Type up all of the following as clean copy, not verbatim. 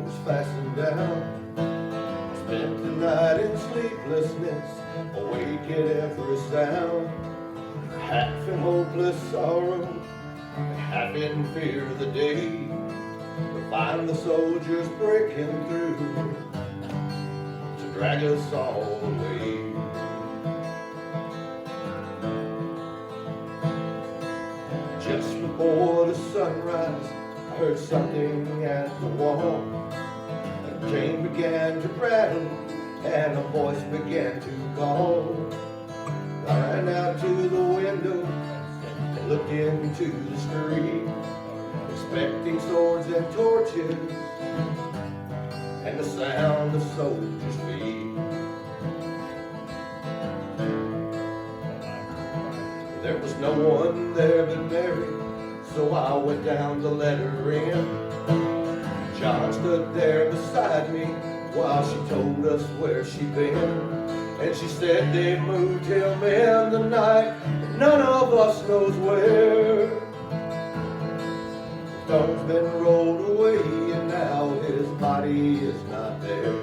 was fastened down. Spent the night in sleeplessness, awake at every sound. Half in hopeless sorrow, half in fear of the day. To find the soldiers breaking through to drag us all away. Just before the sunrise, I heard something at the wall. A chain began to rattle and a voice began to call. I ran out to the window and looked into the street, expecting swords and torches and the sound of soldiers' feet. There was no one there but Mary, so I went down to let her in. John stood there beside me while she told us where she'd been. And she said they moved him in the night, but none of us knows where. The stone's been rolled away and now his body is not there.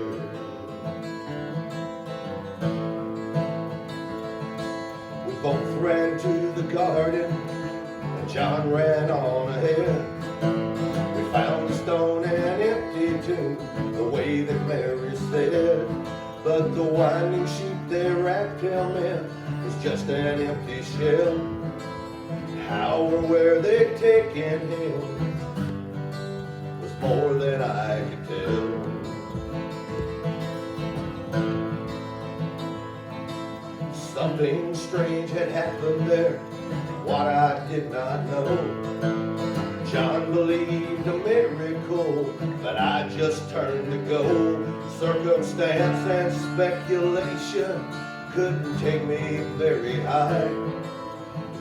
We both ran to the garden and John ran on ahead. We found the stone and empty tomb, the way that Mary said. But the winding sheet they wrapped him in was just an empty shell. How or where they'd taken him was more than I could tell. Something strange had happened there, what I did not know. John believed a miracle, but I just turned to gold. Circumstance and speculation couldn't take me very high,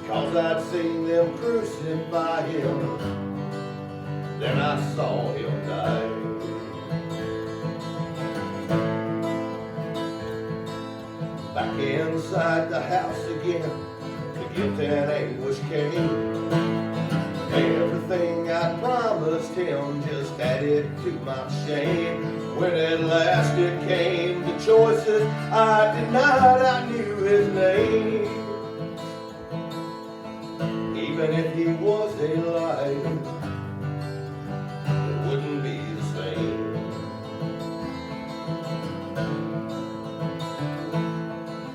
because I'd seen them crucify him, then I saw him die. Back inside the house again, the guilt and anguish came. Everything I promised him just added to my shame. When at last it came to choices I denied, I knew his name. Even if he was alive, it wouldn't be the same.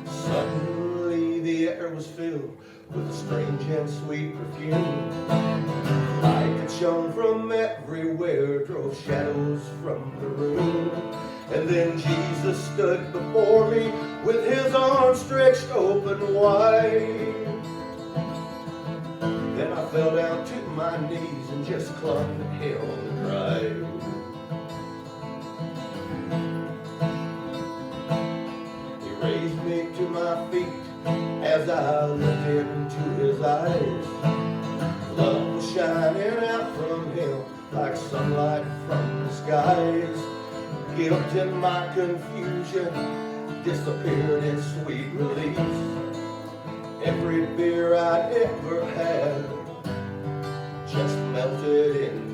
Suddenly the air was filled with a strange and sweet perfume. Light that shone from everywhere drove shadows from the room. And then Jesus stood before me with his arms stretched open wide. Then I fell down to my knees and just clung to him and cried. He raised me to my feet as I looked into his eyes. Love was shining out from him like sunlight from the skies. Guilt and my confusion disappeared in sweet release. Every fear I'd ever had just melted in